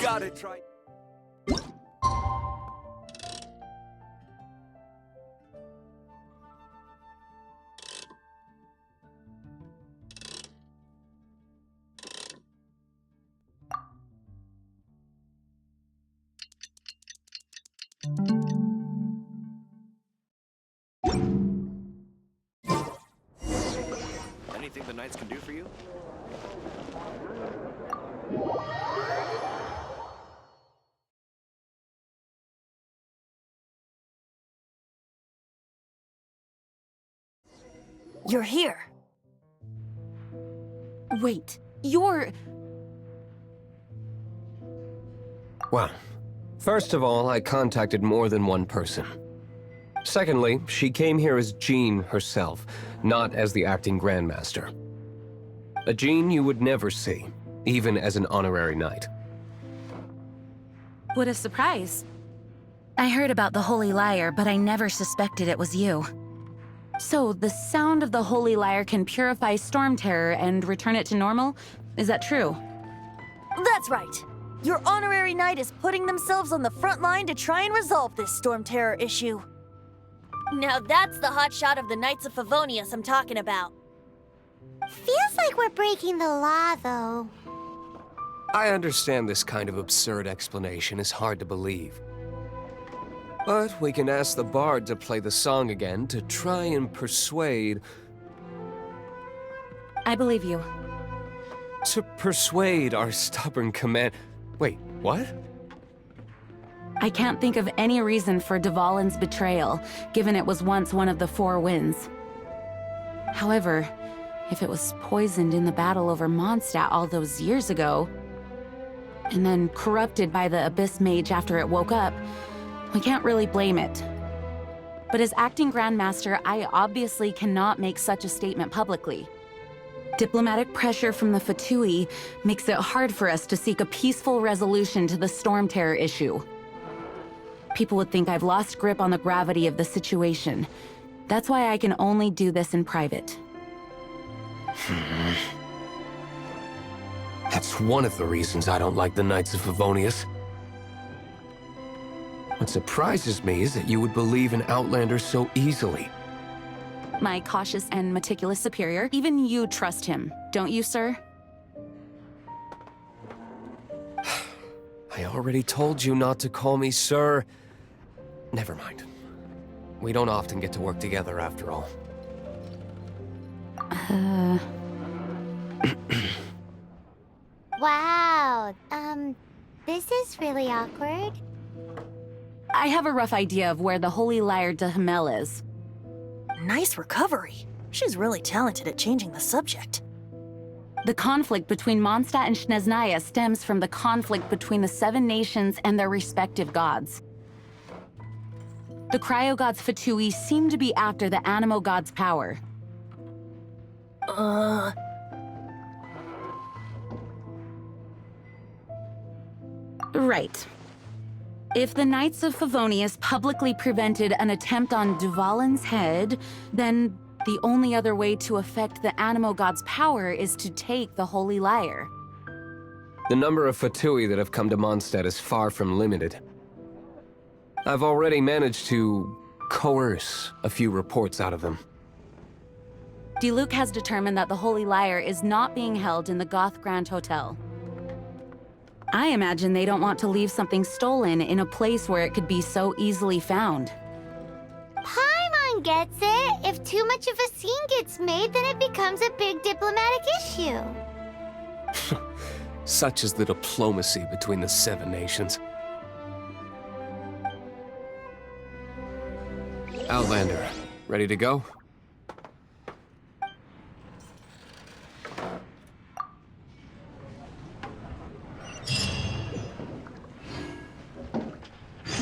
gotta try. Anything the Knights can do for you? You're here. Wait, you're... Well, first of all, I contacted more than one person. Secondly, she came here as Jean herself, not as the acting Grandmaster. A Jean you would never see, even as an honorary knight. What a surprise. I heard about the Holy Lyre, but I never suspected it was you. So, the sound of the Holy Lyre can purify Storm Terror and return it to normal? Is that true? That's right. Your honorary knight is putting themselves on the front line to try and resolve this Storm Terror issue. Now that's the hotshot of the Knights of Favonius I'm talking about. Feels like we're breaking the law, though. I understand this kind of absurd explanation is hard to believe. But we can ask the bard to play the song again to try and persuade... I believe you. To persuade our stubborn command... Wait, what? I can't think of any reason for Dvalin's betrayal, given it was once one of the Four Winds. However, if it was poisoned in the battle over Mondstadt all those years ago, and then corrupted by the Abyss Mage after it woke up, we can't really blame it. But as acting Grandmaster, I obviously cannot make such a statement publicly. Diplomatic pressure from the Fatui makes it hard for us to seek a peaceful resolution to the Storm Terror issue. People would think I've lost grip on the gravity of the situation. That's why I can only do this in private. That's one of the reasons I don't like the Knights of Favonius. What surprises me is that you would believe an Outlander so easily. My cautious and meticulous superior, even you trust him, don't you, sir? I already told you not to call me sir. Never mind. We don't often get to work together after all. Wow, this is really awkward. I have a rough idea of where the Holy Lyre de Himmel is. Nice recovery. She's really talented at changing the subject. The conflict between Mondstadt and Snezhnaya stems from the conflict between the Seven Nations and their respective gods. The Cryo-Gods Fatui seem to be after the Animo God's power. Right. If the Knights of Favonius publicly prevented an attempt on Dvalin's head, then the only other way to affect the Animo God's power is to take the Holy Lyre. The number of Fatui that have come to Mondstadt is far from limited. I've already managed to coerce a few reports out of them. Diluc has determined that the Holy Lyre is not being held in the Goth Grand Hotel. I imagine they don't want to leave something stolen in a place where it could be so easily found. Paimon gets it. If too much of a scene gets made, then it becomes a big diplomatic issue. Such is the diplomacy between the Seven Nations. Outlander, ready to go?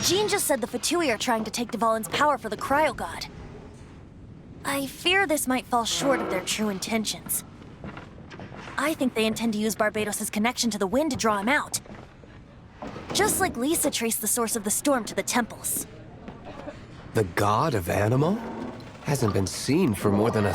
Jean just said the Fatui are trying to take Dvalin's power for the Cryo God. I fear this might fall short of their true intentions. I think they intend to use Barbados' connection to the wind to draw him out. Just like Lisa traced the source of the storm to the temples. The god of Animo? Hasn't been seen for more than a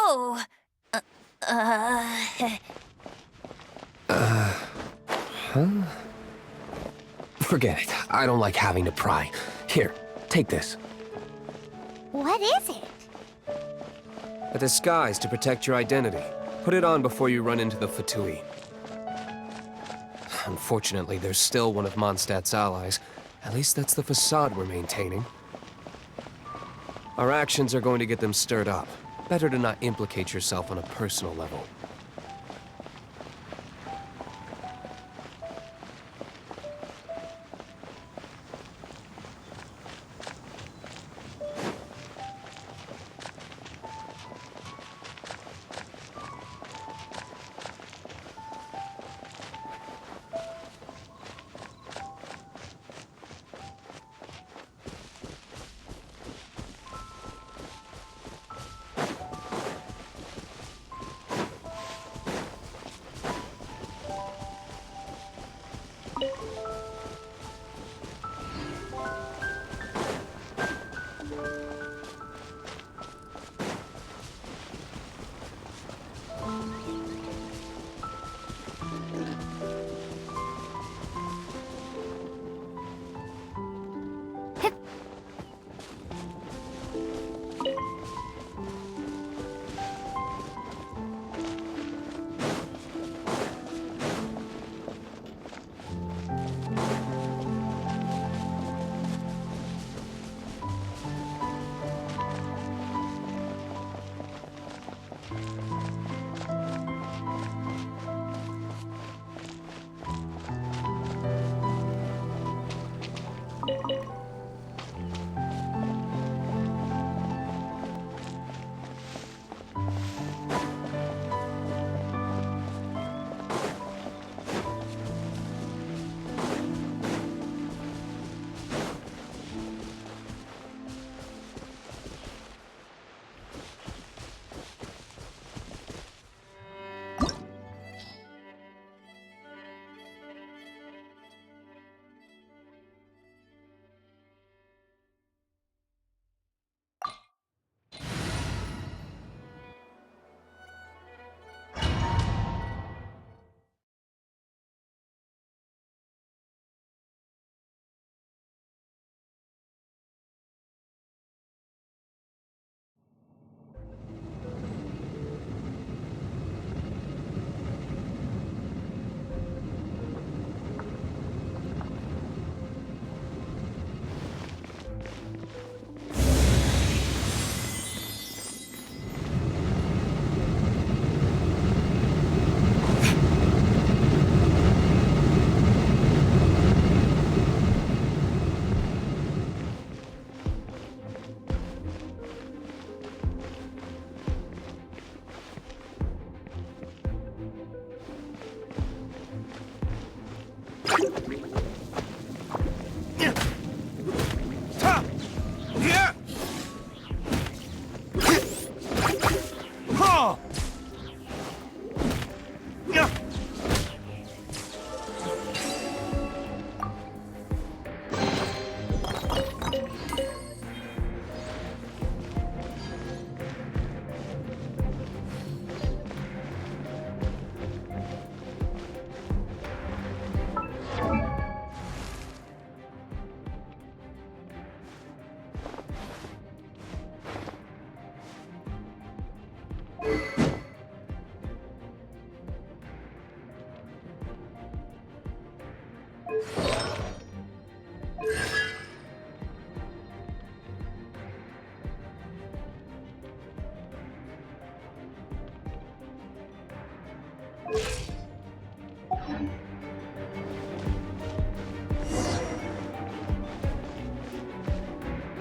Oh! Forget it. I don't like having to pry. Here, take this. What is it? A disguise to protect your identity. Put it on before you run into the Fatui. Unfortunately, there's still one of Mondstadt's allies. At least that's the facade we're maintaining. Our actions are going to get them stirred up. Better to not implicate yourself on a personal level.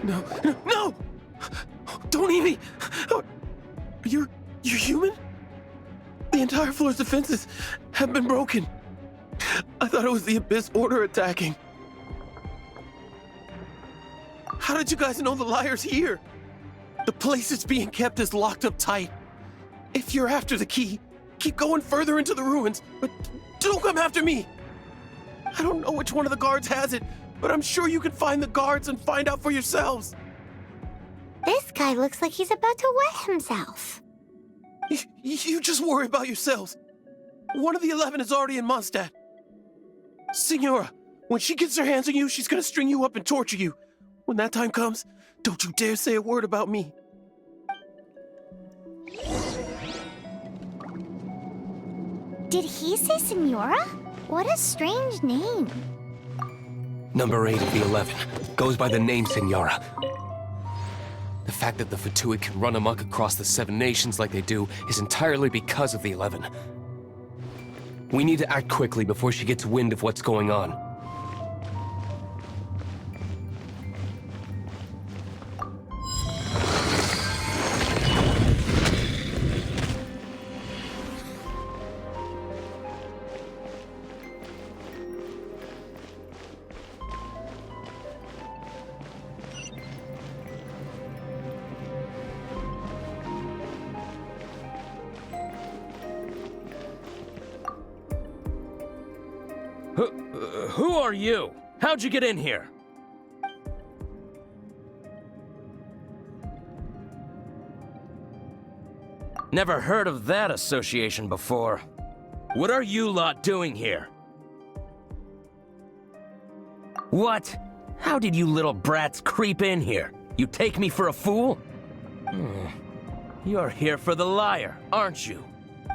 No, no, no! Don't eat me! You're human? The entire floor's defenses have been broken. I thought it was the Abyss Order attacking. How did you guys know the liar's here? The place it's being kept is locked up tight. If you're after the key, keep going further into the ruins, but don't come after me! I don't know which one of the guards has it, but I'm sure you can find the guards and find out for yourselves. This guy looks like he's about to wet himself. You just worry about yourselves. One of the 11 is already in Mondstadt. Senora, when she gets her hands on you, she's gonna string you up and torture you. When that time comes, don't you dare say a word about me. Did he say Senora? What a strange name. Number 8 of the 11 goes by the name Senora. The fact that the Fatui can run amok across the 7 nations like they do is entirely because of the 11. We need to act quickly before she gets wind of what's going on. Who are you? How'd you get in here? Never heard of that association before. What are you lot doing here? What? How did you little brats creep in here? You take me for a fool? You're here for the lyre, aren't you?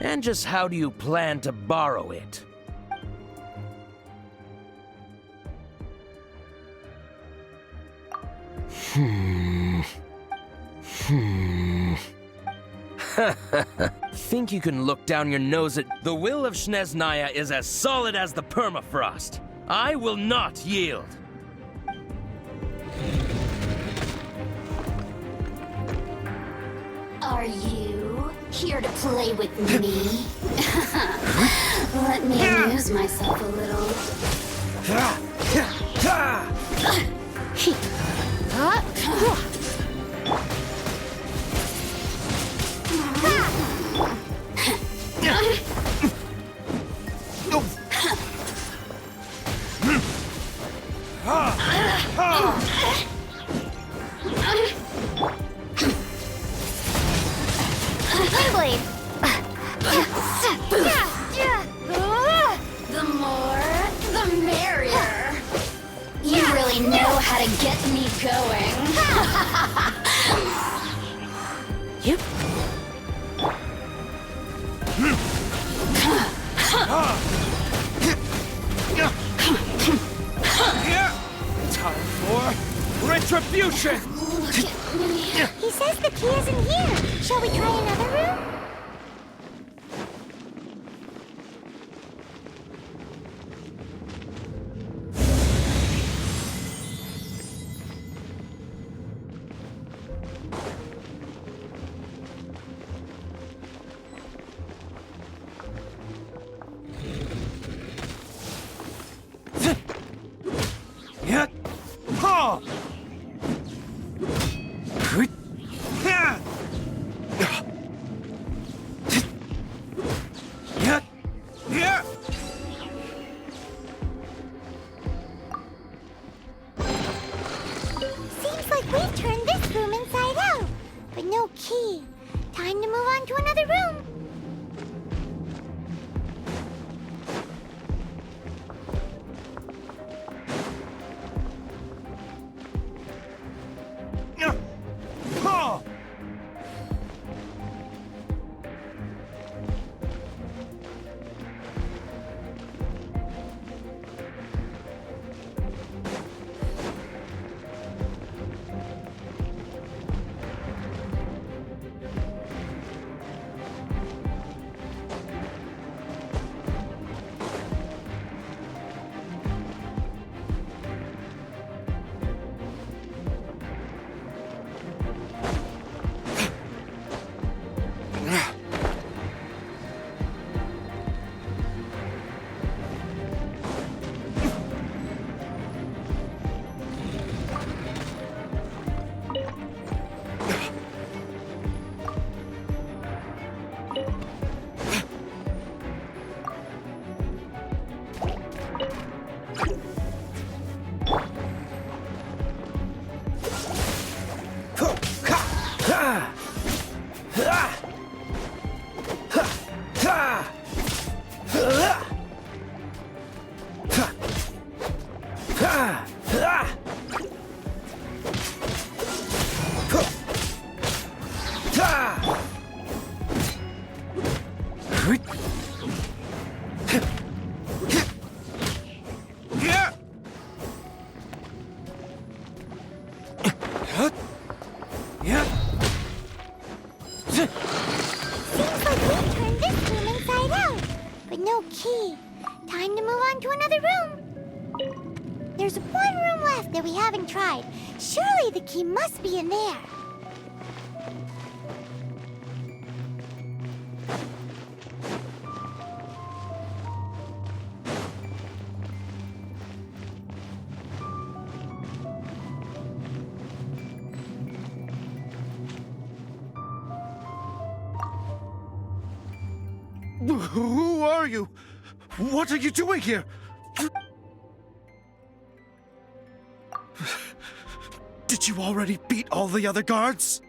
And just how do you plan to borrow it? Think you can look down your nose at... The will of Snezhnaya is as solid as the permafrost. I will not yield. Are you here to play with me? Let me amuse myself a little. Blade. The more, the merrier. You really know how to get me going. Yep. Time for retribution! Look at me. He says the key isn't here. Shall we try another room? Seems like we turned this room inside out, but no key. Time to move on to another room. There's one room left that we haven't tried. Surely the key must be in there. Who are you? What are you doing here? Did you already beat all the other guards?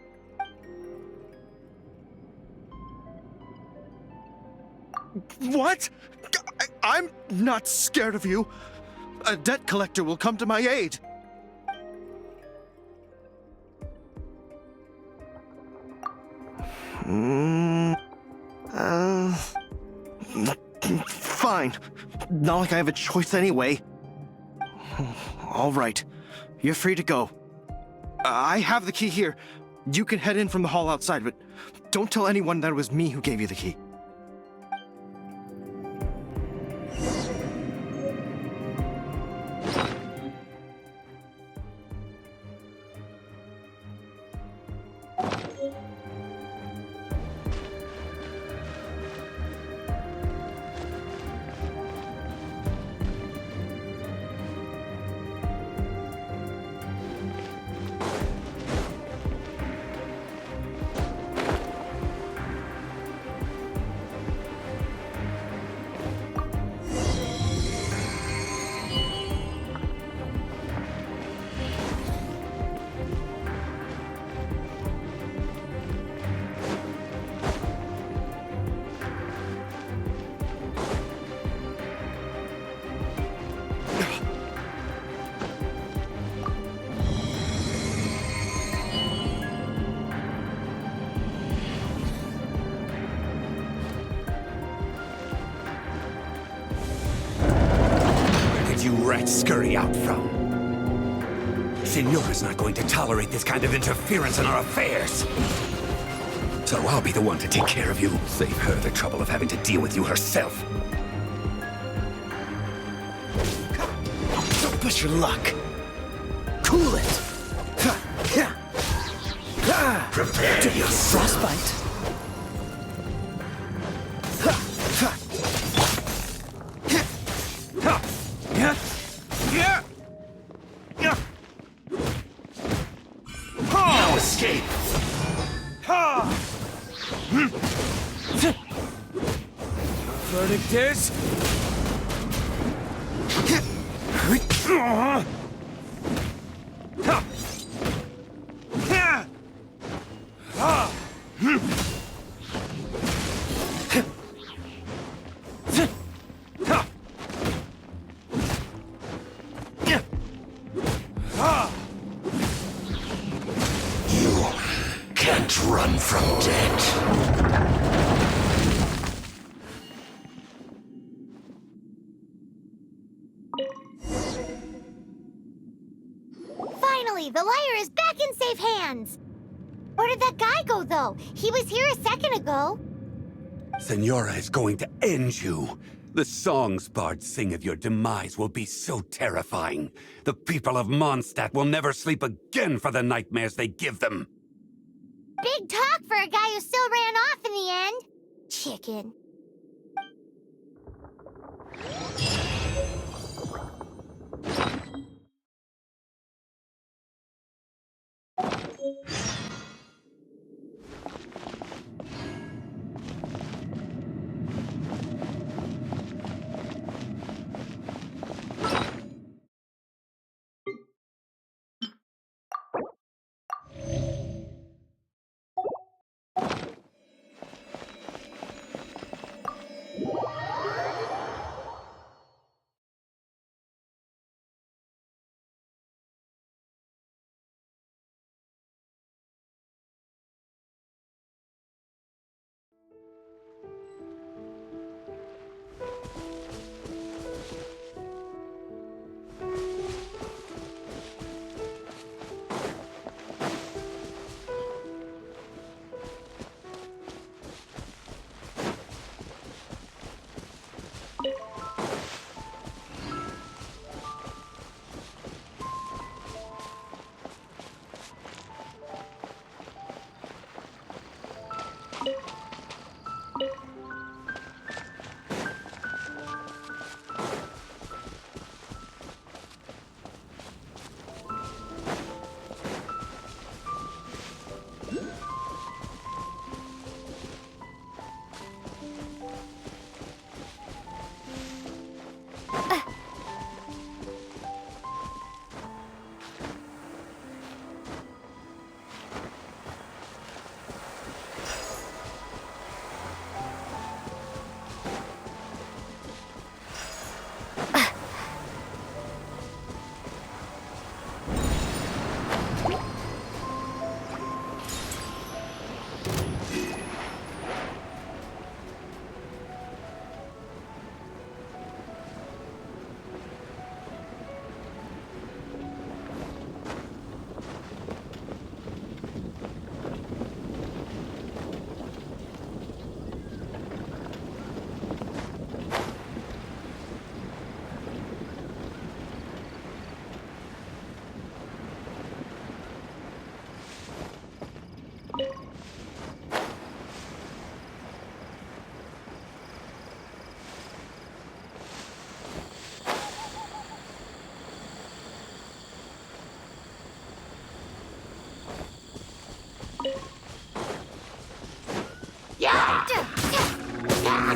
What? I'm not scared of you. A debt collector will come to my aid. Fine. Not like I have a choice anyway. All right. You're free to go. I have the key here. You can head in from the hall outside, but don't tell anyone that it was me who gave you the key. You rats scurry out from. Senora's not going to tolerate this kind of interference in our affairs. So I'll be the one to take care of you. Save her the trouble of having to deal with you herself. Don't push your luck. Cool it. Prepare yourself. Frostbite. No escape. Verdict is... You can't run from death. Finally, the liar is back in safe hands. Where did that guy go, though? He was here a second ago. Senora is going to end you. The songs bards sing of your demise will be so terrifying. The people of Mondstadt will never sleep again for the nightmares they give them. Big talk for a guy who still ran off in the end. Chicken.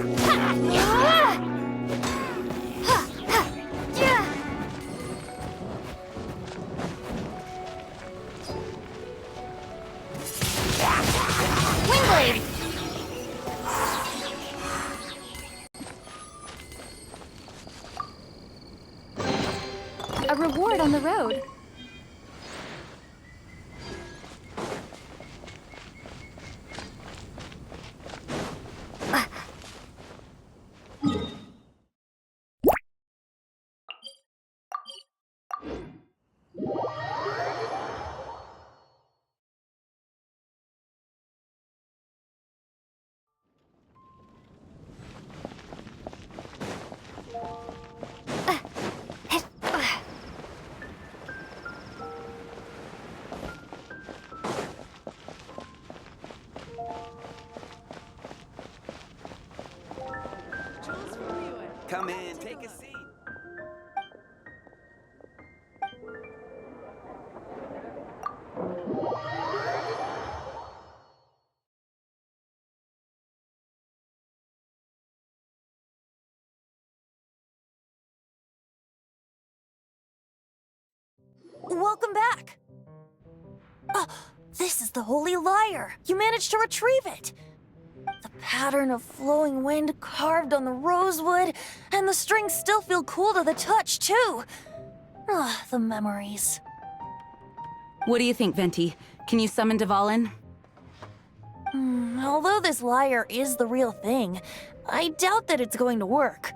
Wingblade! A reward on the road. Come in, take a seat. Welcome back! This is the Holy Lyre! You managed to retrieve it! The pattern of flowing wind carved on the rosewood, and the strings still feel cool to the touch, too! The memories. What do you think, Venti? Can you summon Dvalin? Although this lyre is the real thing, I doubt that it's going to work.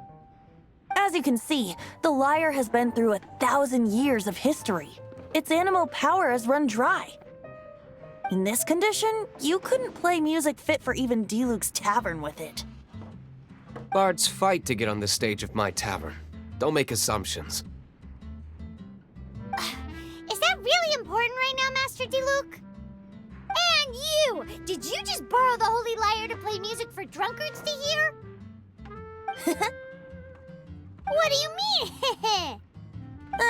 As you can see, the lyre has been through 1,000 years of history. Its animal power has run dry. In this condition, you couldn't play music fit for even Diluc's tavern with it. Bards fight to get on the stage of my tavern. Don't make assumptions. Is that really important right now, Master Diluc? And you! Did you just borrow the Holy Lyre to play music for drunkards to hear? What do you mean?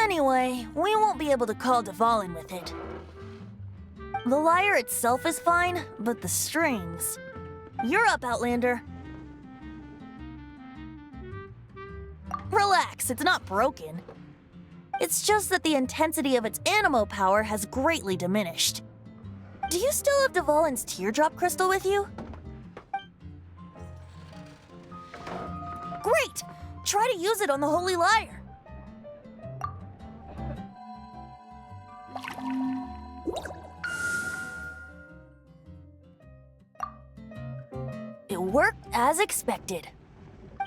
Anyway, we won't be able to call Dvalin with it. The lyre itself is fine, but the strings... You're up, Outlander. Relax, it's not broken. It's just that the intensity of its animo power has greatly diminished. Do you still have Dvalin's teardrop crystal with you? Great! Try to use it on the Holy Lyre. It worked as expected.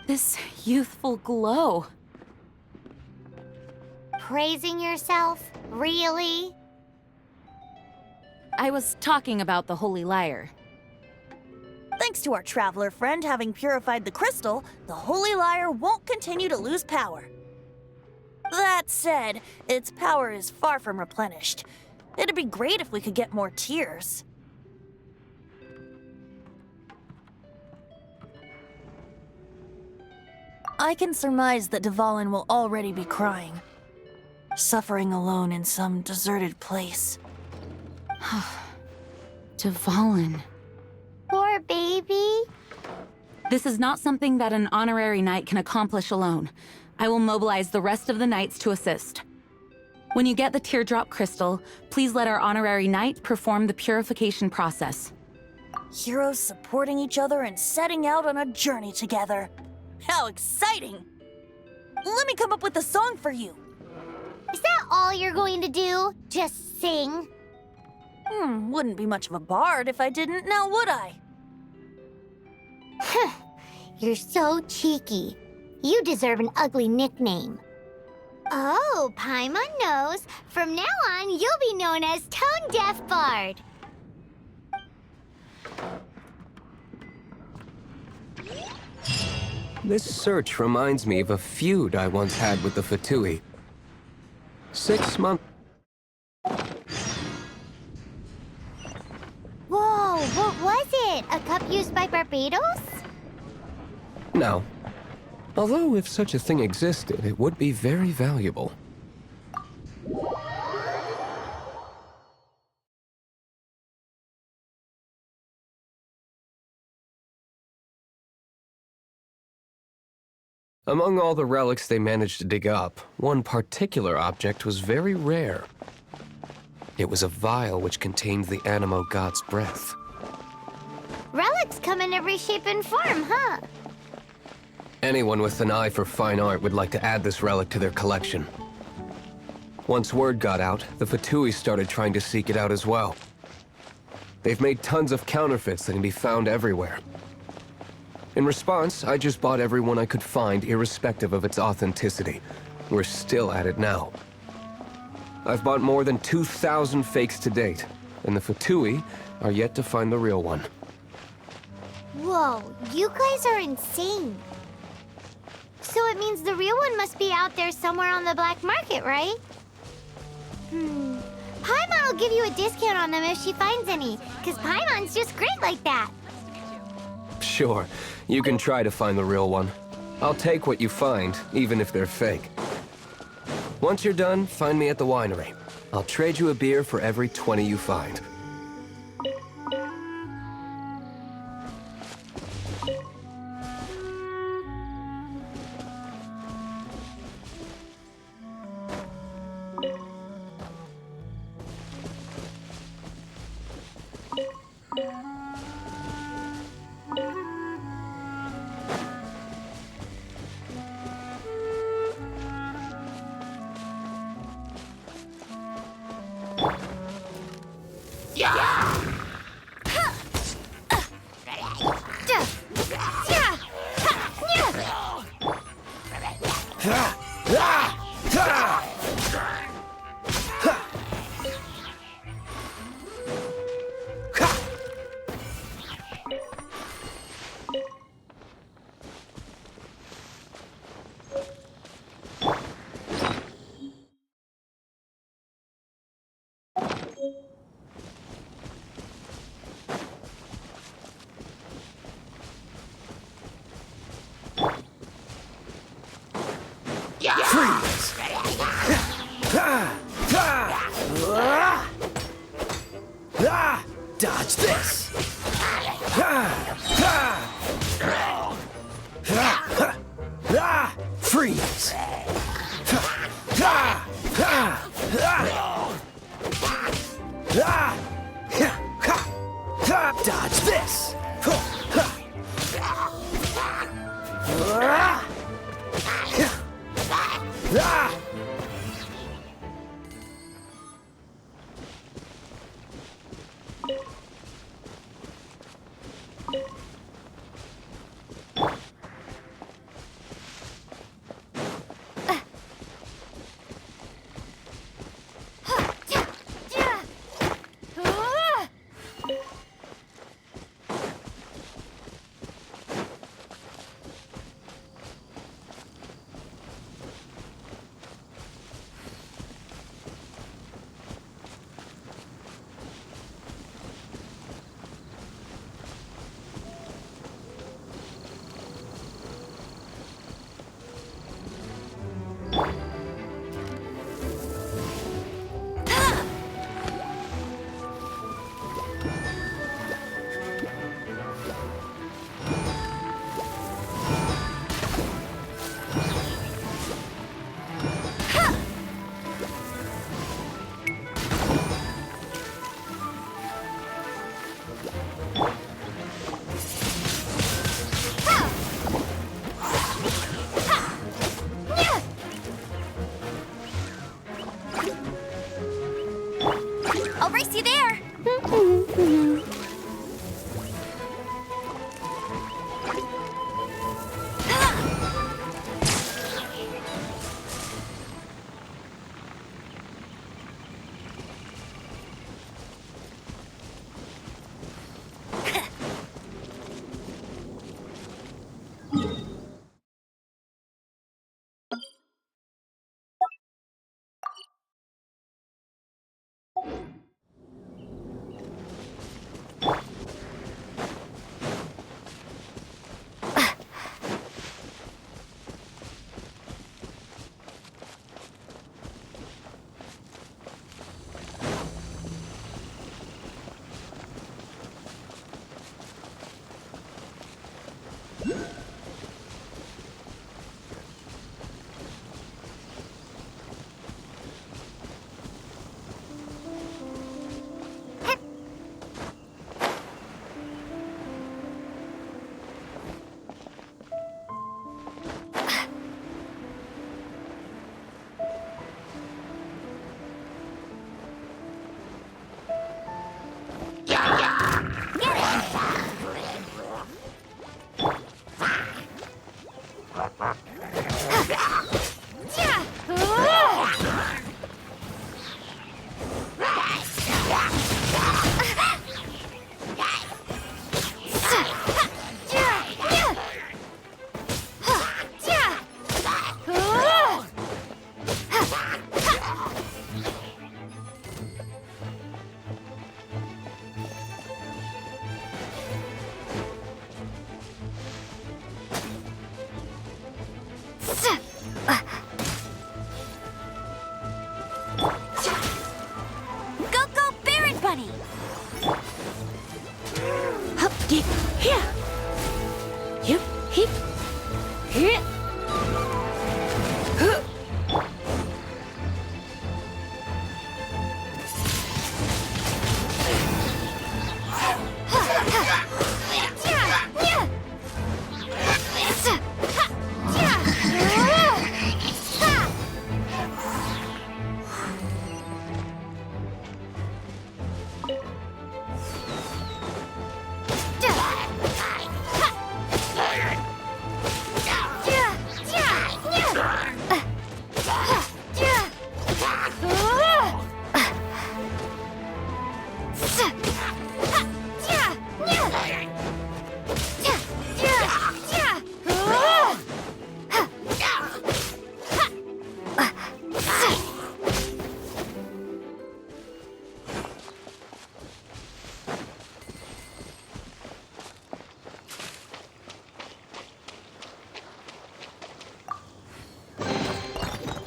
This youthful glow. Praising yourself? Really? I was talking about the Holy Lyre. Thanks to our traveler friend having purified the crystal, the Holy Lyre won't continue to lose power. That said, its power is far from replenished. It'd be great if we could get more tears. I can surmise that Dvalin will already be crying, suffering alone in some deserted place. Dvalin. Poor baby. This is not something that an honorary knight can accomplish alone. I will mobilize the rest of the knights to assist. When you get the teardrop crystal, please let our honorary knight perform the purification process. Heroes supporting each other and setting out on a journey together. How exciting! Let me come up with a song for you. Is that all you're going to do? Just sing? Wouldn't be much of a bard if I didn't, now would I? You're so cheeky. You deserve an ugly nickname. Oh, Paimon knows. From now on, you'll be known as Tone Deaf Bard. This search reminds me of a feud I once had with the Fatui. 6 months... Whoa, what was it? A cup used by Barbados? No. Although if such a thing existed, it would be very valuable. Among all the relics they managed to dig up, one particular object was very rare. It was a vial which contained the Animo god's breath. Relics come in every shape and form, huh? Anyone with an eye for fine art would like to add this relic to their collection. Once word got out, the Fatui started trying to seek it out as well. They've made tons of counterfeits that can be found everywhere. In response, I just bought every one I could find, irrespective of its authenticity. We're still at it now. I've bought more than 2,000 fakes to date, and the Fatui are yet to find the real one. Whoa, you guys are insane. So it means the real one must be out there somewhere on the black market, right? Paimon will give you a discount on them if she finds any, because Paimon's just great like that. Sure, you can try to find the real one. I'll take what you find, even if they're fake. Once you're done, find me at the winery. I'll trade you a beer for every 20 you find. Dodge this! Freeze! Dodge this! I'll race you there!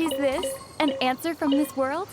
Is this an answer from this world?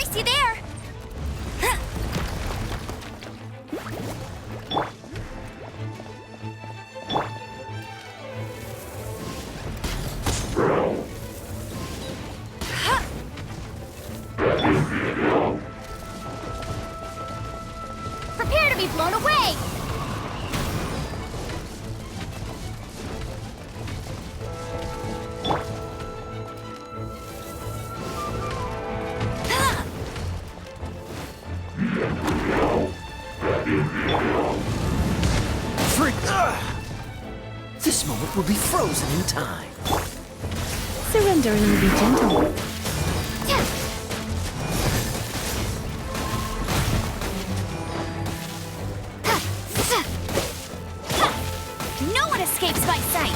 race you there! Prepare to be blown away! This moment will be frozen in time. Surrender and be gentle. No one escapes my sight!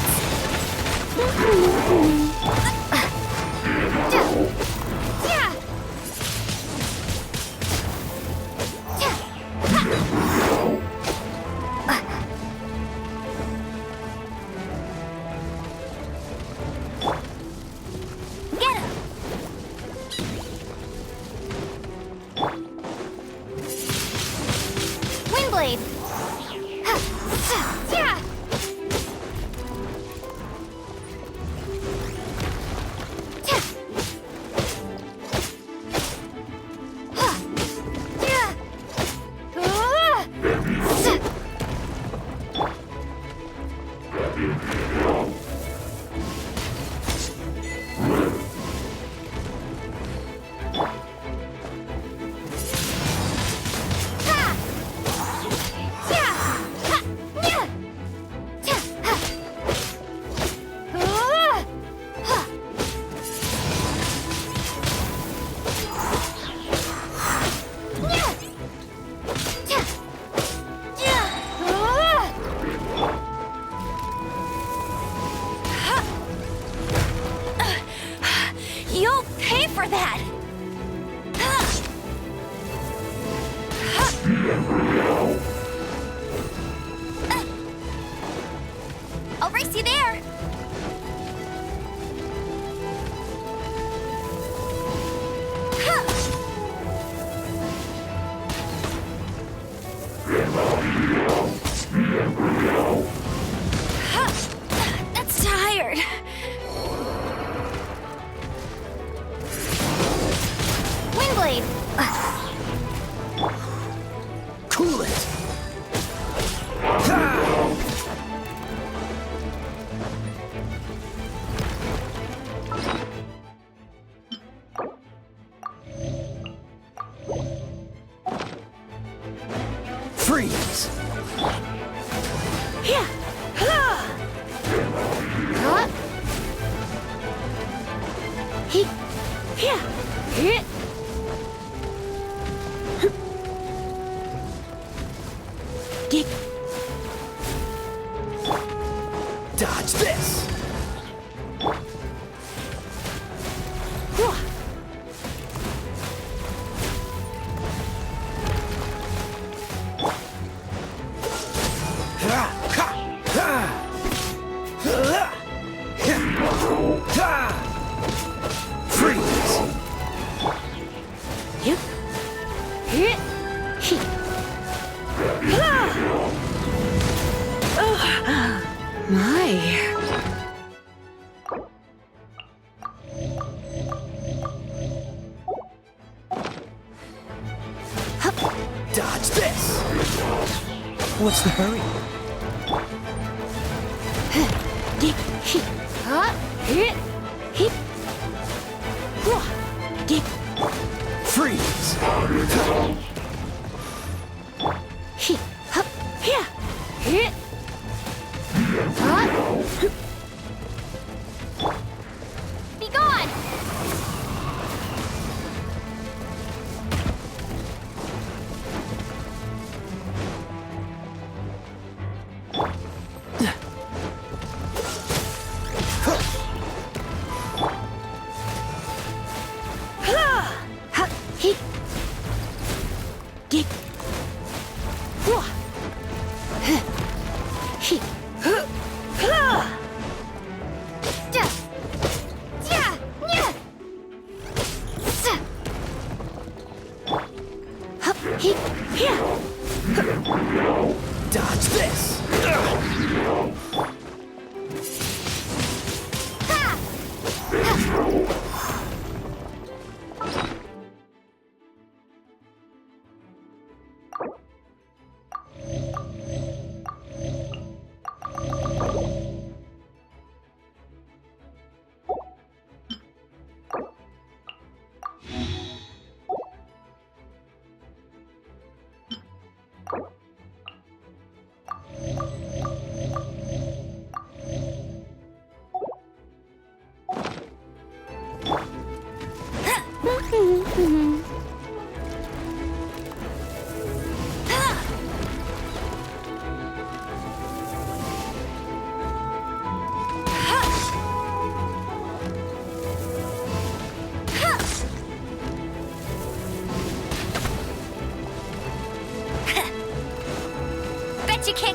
Get him! Windblade! You'll pay for that! I'll race you there! That's tired. Windblade! Cool it! Freeze! Yeah. Dodge this! Dodge this! What's the hurry? Freeze! Be gone!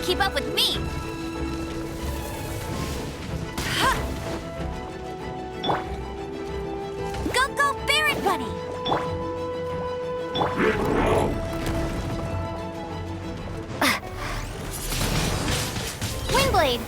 keep up with me! Ha! Go, Barret Bunny! Windblade!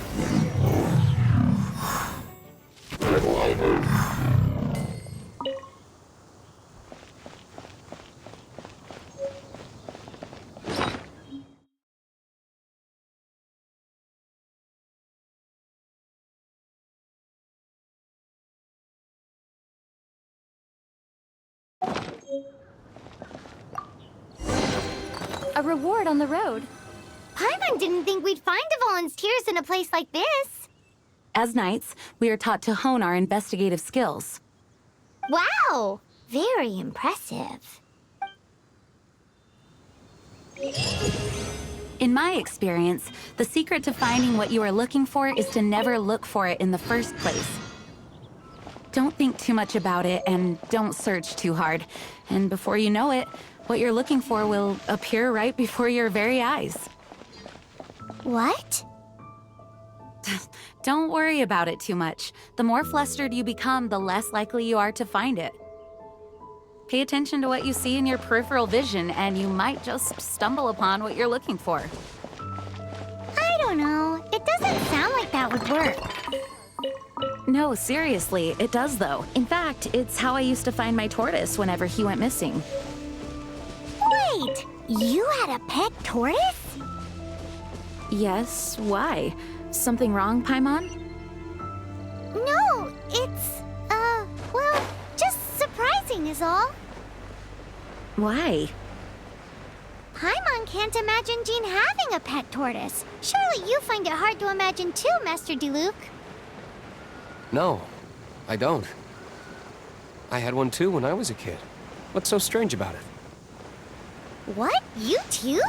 A reward on the road. Paimon didn't think we'd find the volunteers in a place like this. As knights, we are taught to hone our investigative skills. Wow! Very impressive. In my experience, the secret to finding what you are looking for is to never look for it in the first place. Don't think too much about it and don't search too hard. And before you know it, what you're looking for will appear right before your very eyes. What? Don't worry about it too much. The more flustered you become, the less likely you are to find it. Pay attention to what you see in your peripheral vision, and you might just stumble upon what you're looking for. I don't know. It doesn't sound like that would work. No, seriously, it does though. In fact, it's how I used to find my tortoise whenever he went missing. Wait! You had a pet tortoise? Yes, why? Something wrong, Paimon? No, it's, well, just surprising is all. Why? Paimon can't imagine Jean having a pet tortoise. Surely you find it hard to imagine too, Master Diluc. No, I don't. I had one too when I was a kid. What's so strange about it? What? You too?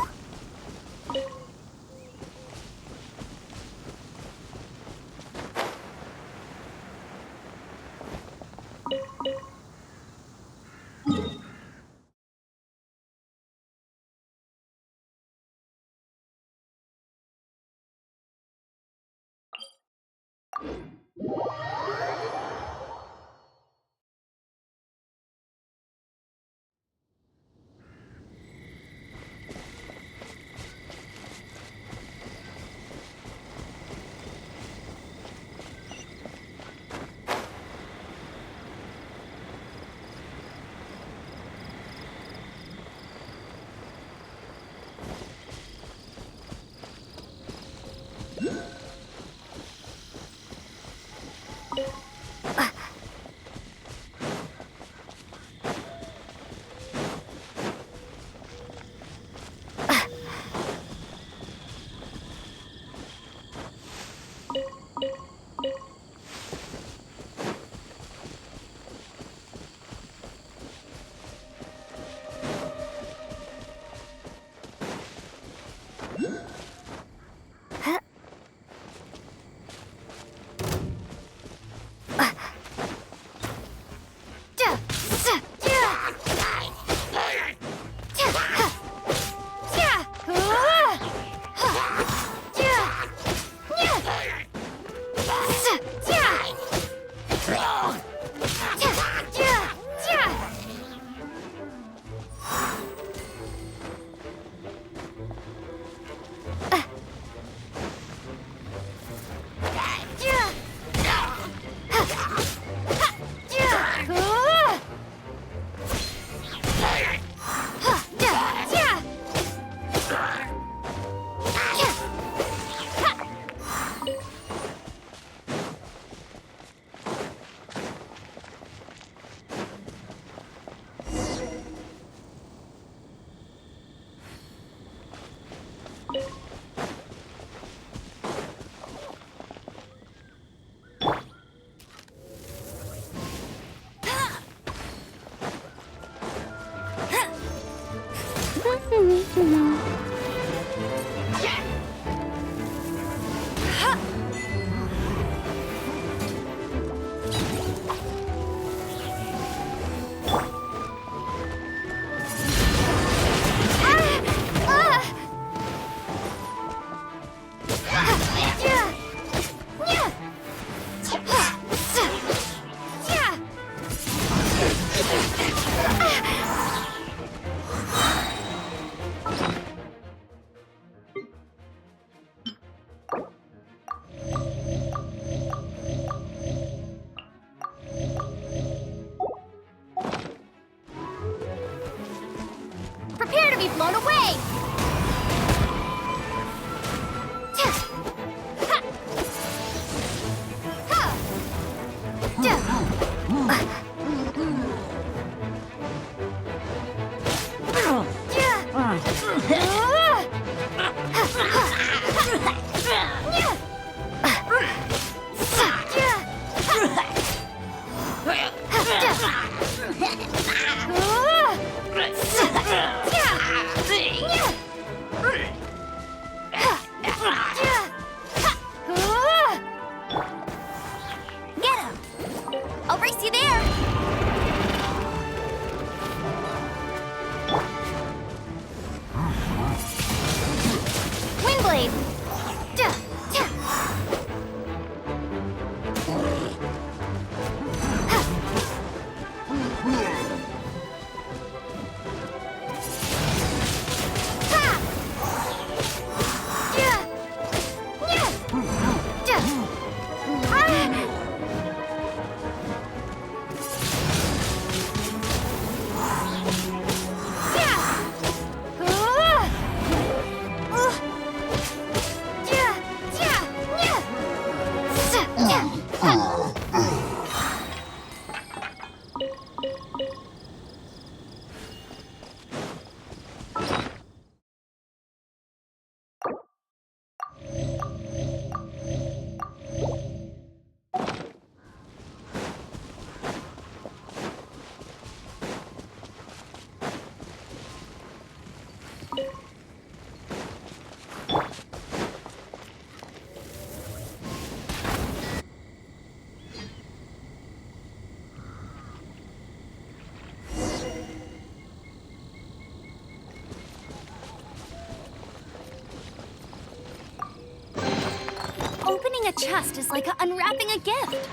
Opening a chest is like unwrapping a gift.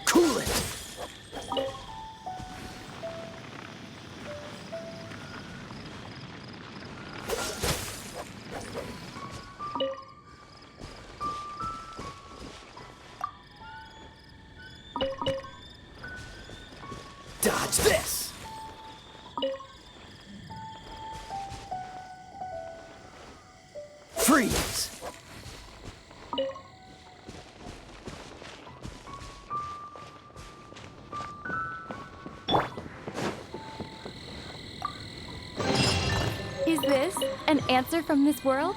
Cool it! Dodge this! Freeze! Is this an answer from this world?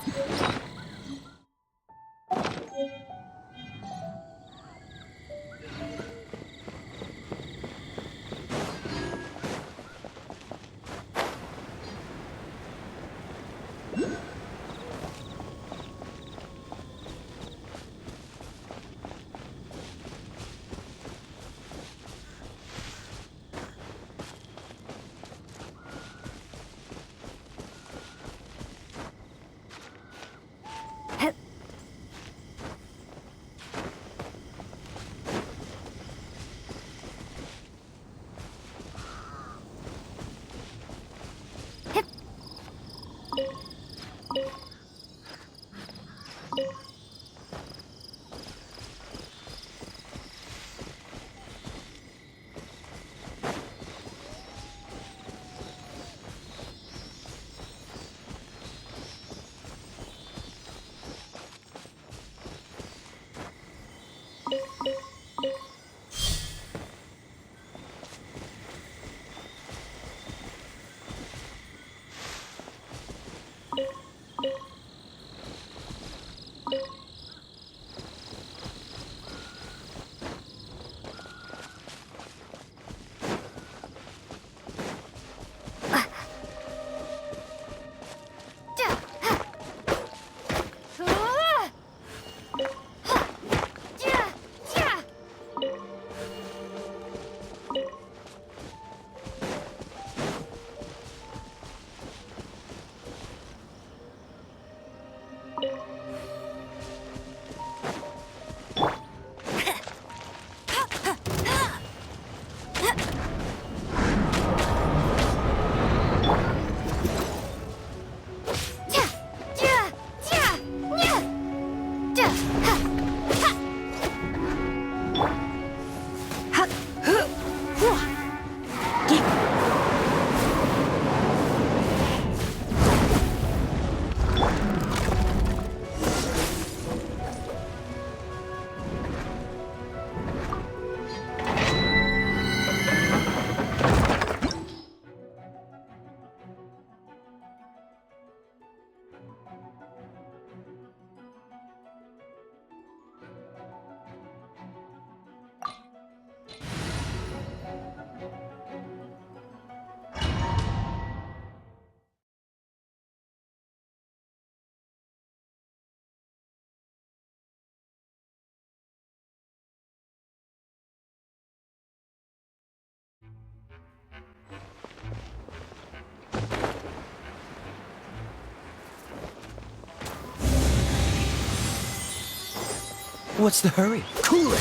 What's the hurry? Cool it!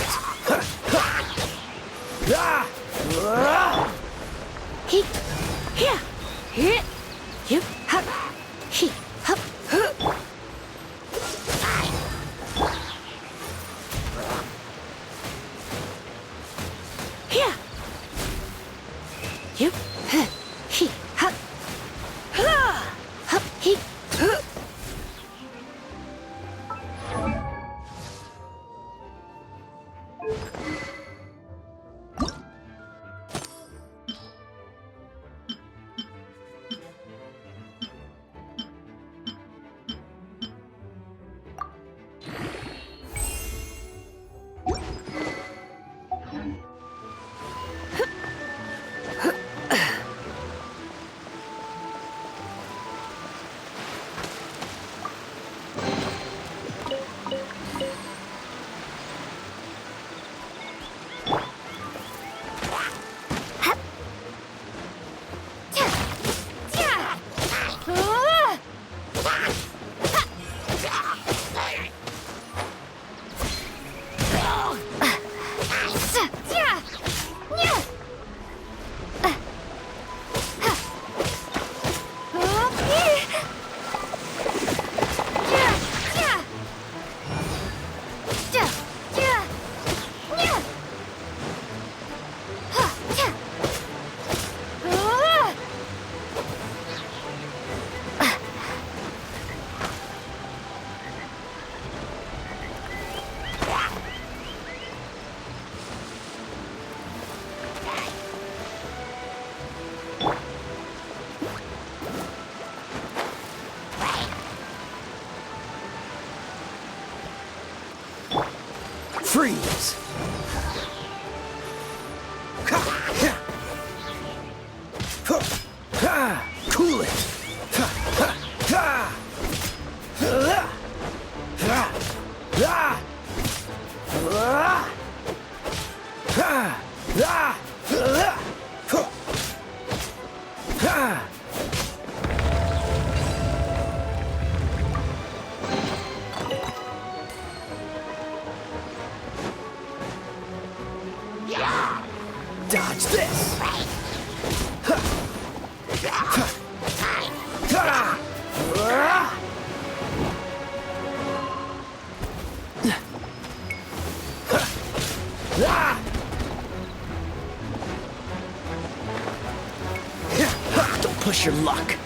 He, here, here, you, hop, he, hop, here, you, he, hop, hop, he, Freeze! Cool it! Dodge this! Don't push your luck.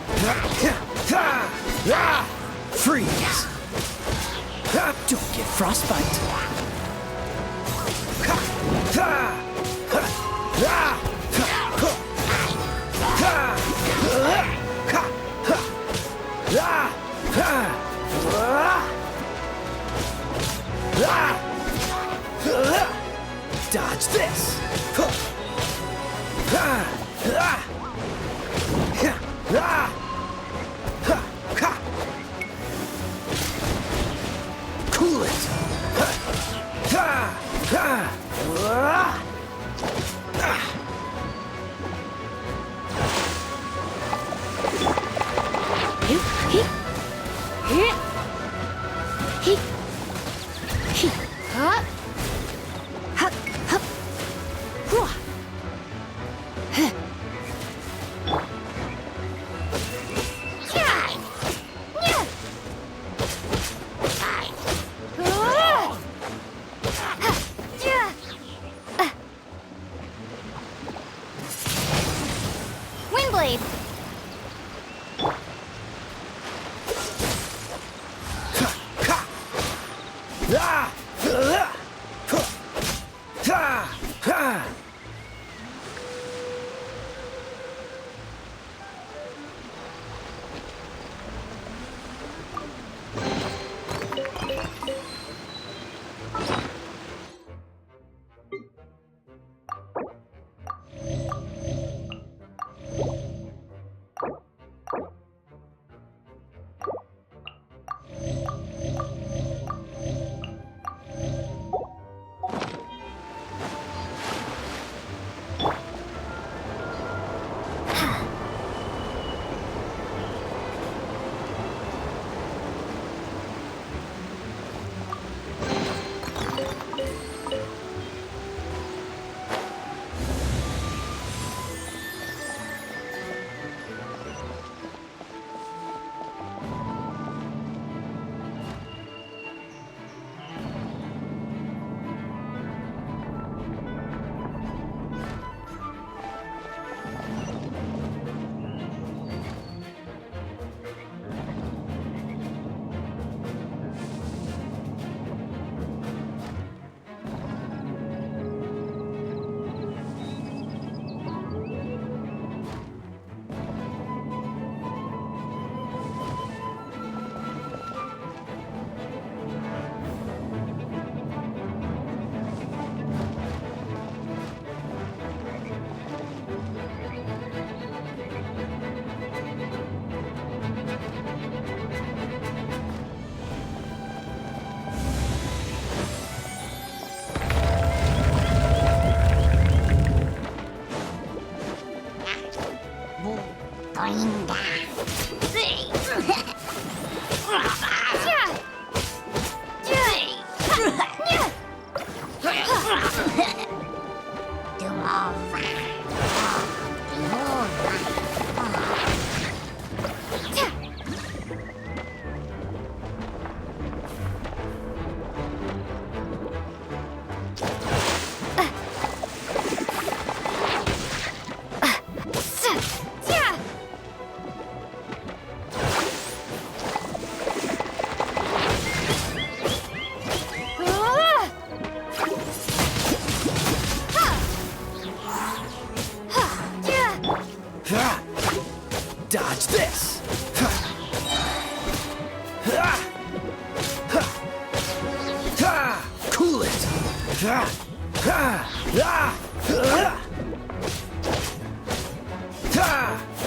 Freeze! Don't get frostbite. Dodge this! Cool it! Windblade!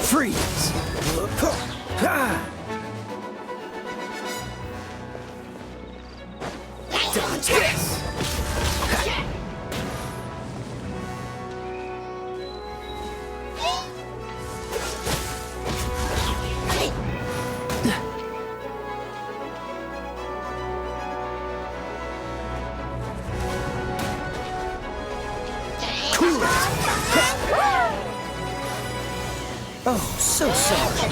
Freeze! Dodge this! Cool it! Oh, so sorry.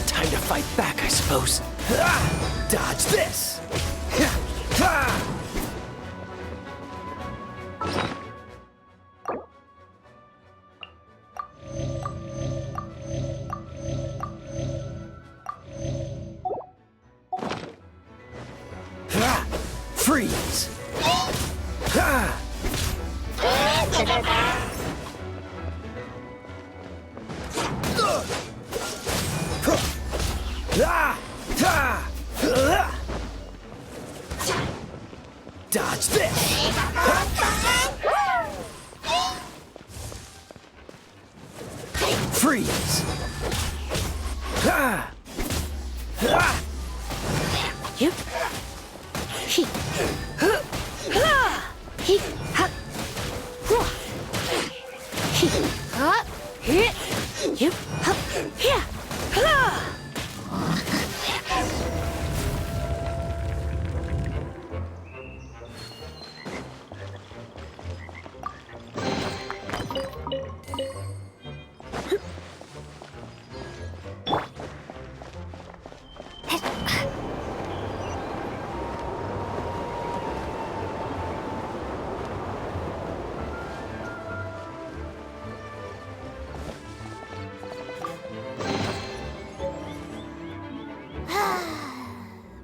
Time to fight back, I suppose. Dodge this! Freeze! Dodge this! Freeze! Yep. He. He. He. Yep. Yeah.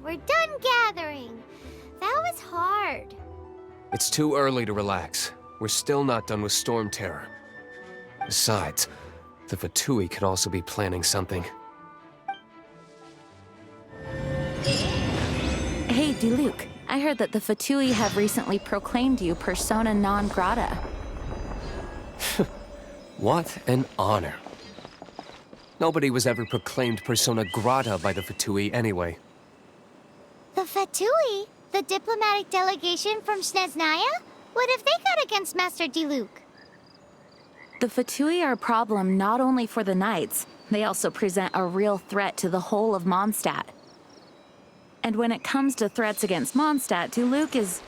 We're done gathering. That was hard. It's too early to relax. We're still not done with Storm Terror. Besides, the Fatui could also be planning something. Hey, Diluc, I heard that the Fatui have recently proclaimed you persona non grata. What an honor. Nobody was ever proclaimed persona grata by the Fatui anyway. The Fatui? The diplomatic delegation from Snezhnaya? What have they got against Master Diluc? The Fatui are a problem not only for the Knights, they also present a real threat to the whole of Mondstadt. And when it comes to threats against Mondstadt, Diluc is...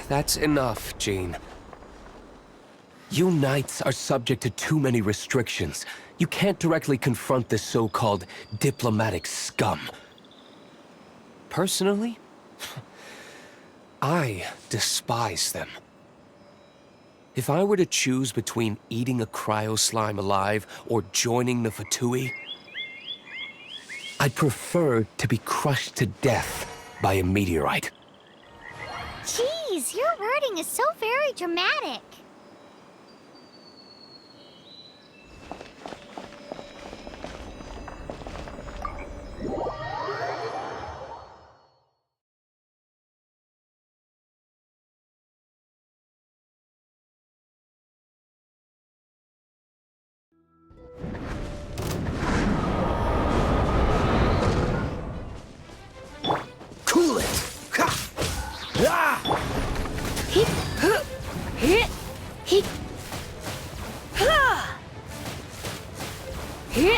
That's enough, Jean. You Knights are subject to too many restrictions. You can't directly confront this so-called diplomatic scum. Personally, I despise them. If I were to choose between eating a cryo slime alive or joining the Fatui, I'd prefer to be crushed to death by a meteorite. Jeez, your wording is so very dramatic. Cool it! Ha! Ah! He. He. He. He.